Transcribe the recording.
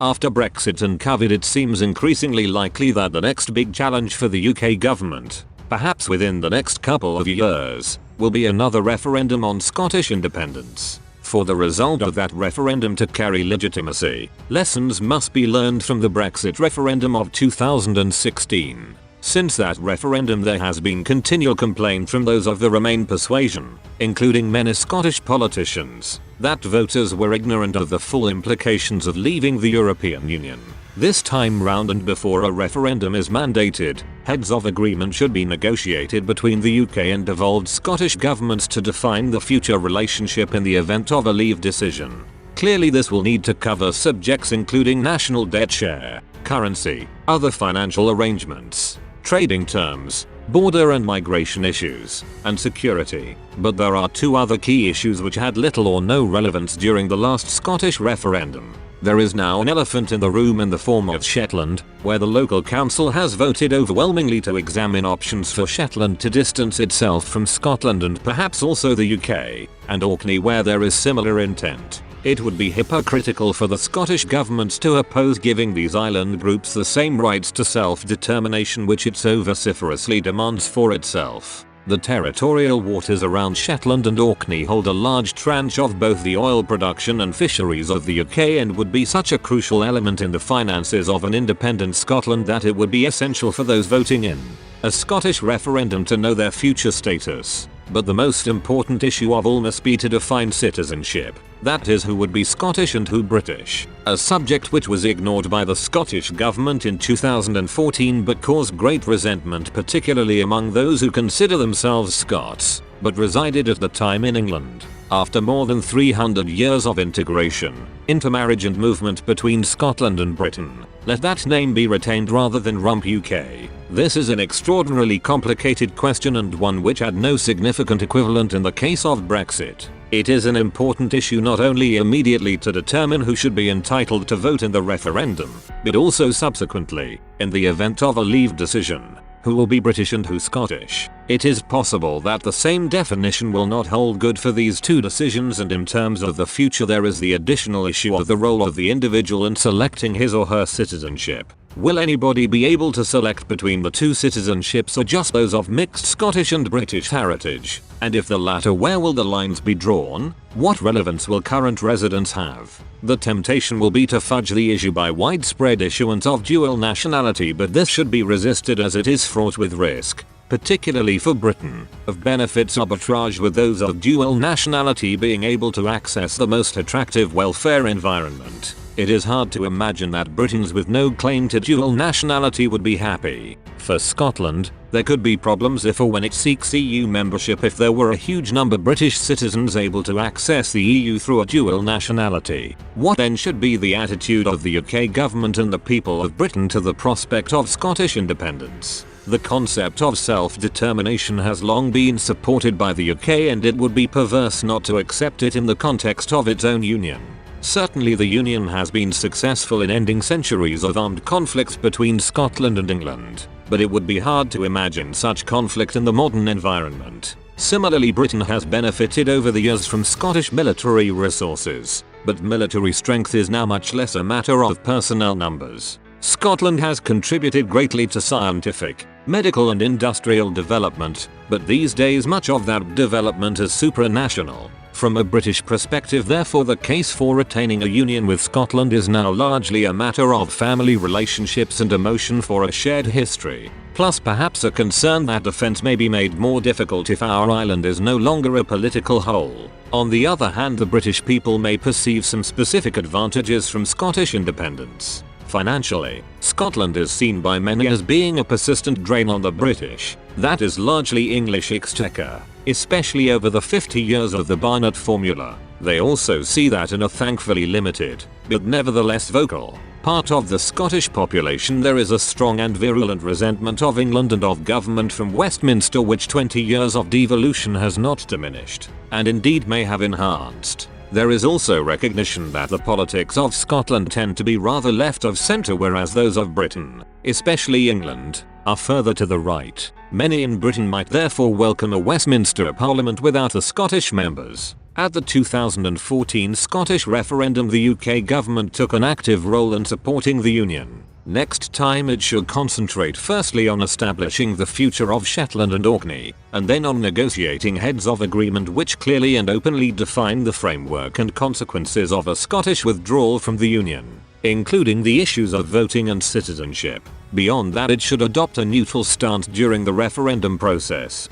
After Brexit and COVID, it seems increasingly likely that the next big challenge for the UK government, perhaps within the next couple of years, will be another referendum on Scottish independence. For the result of that referendum to carry legitimacy, lessons must be learned from the Brexit referendum of 2016. Since that referendum, there has been continual complaint from those of the Remain persuasion, including many Scottish politicians, that voters were ignorant of the full implications of leaving the European Union. This time round, and before a referendum is mandated, heads of agreement should be negotiated between the UK and devolved Scottish governments to define the future relationship in the event of a leave decision. Clearly this will need to cover subjects including national debt share, currency, other financial arrangements, trading terms, border and migration issues, and security. But there are two other key issues which had little or no relevance during the last Scottish referendum. There is now an elephant in the room in the form of Shetland, where the local council has voted overwhelmingly to examine options for Shetland to distance itself from Scotland and perhaps also the UK, and Orkney, where there is similar intent. It would be hypocritical for the Scottish government to oppose giving these island groups the same rights to self-determination which it so vociferously demands for itself. The territorial waters around Shetland and Orkney hold a large tranche of both the oil production and fisheries of the UK and would be such a crucial element in the finances of an independent Scotland that it would be essential for those voting in a Scottish referendum to know their future status. But the most important issue of all must be to define citizenship. That is, who would be Scottish and who British. A subject which was ignored by the Scottish government in 2014 but caused great resentment, particularly among those who consider themselves Scots, but resided at the time in England. After more than 300 years of integration, intermarriage and movement between Scotland and Britain, let that name be retained rather than Rump UK. This is an extraordinarily complicated question and one which had no significant equivalent in the case of Brexit. It is an important issue not only immediately to determine who should be entitled to vote in the referendum, but also subsequently, in the event of a leave decision, who will be British and who Scottish. It is possible that the same definition will not hold good for these two decisions, and in terms of the future there is the additional issue of the role of the individual in selecting his or her citizenship. Will anybody be able to select between the two citizenships or just those of mixed Scottish and British heritage? And if the latter, where will the lines be drawn? What relevance will current residents have? The temptation will be to fudge the issue by widespread issuance of dual nationality, but this should be resisted as it is fraught with risk, particularly for Britain, of benefits arbitrage, with those of dual nationality being able to access the most attractive welfare environment. It is hard to imagine that Britons with no claim to dual nationality would be happy. For Scotland, there could be problems if or when it seeks EU membership if there were a huge number of British citizens able to access the EU through a dual nationality. What then should be the attitude of the UK government and the people of Britain to the prospect of Scottish independence? The concept of self-determination has long been supported by the UK, and it would be perverse not to accept it in the context of its own union. Certainly the Union has been successful in ending centuries of armed conflicts between Scotland and England, but it would be hard to imagine such conflict in the modern environment. Similarly, Britain has benefited over the years from Scottish military resources, but military strength is now much less a matter of personnel numbers. Scotland has contributed greatly to scientific, medical and industrial development, but these days much of that development is supranational. From a British perspective, therefore, the case for retaining a union with Scotland is now largely a matter of family relationships and emotion for a shared history, plus perhaps a concern that defence may be made more difficult if our island is no longer a political whole. On the other hand, the British people may perceive some specific advantages from Scottish independence. Financially, Scotland is seen by many as being a persistent drain on the British, that is largely English exchequer, especially over the 50 years of the Barnett formula. They also see that in a thankfully limited, but nevertheless vocal, part of the Scottish population there is a strong and virulent resentment of England and of government from Westminster, which 20 years of devolution has not diminished, and indeed may have enhanced. There is also recognition that the politics of Scotland tend to be rather left of centre, whereas those of Britain, especially England, are further to the right. Many in Britain might therefore welcome a Westminster Parliament without the Scottish members. At the 2014 Scottish referendum, the UK government took an active role in supporting the Union. Next time it should concentrate firstly on establishing the future of Shetland and Orkney, and then on negotiating heads of agreement which clearly and openly define the framework and consequences of a Scottish withdrawal from the Union, including the issues of voting and citizenship. Beyond that, it should adopt a neutral stance during the referendum process.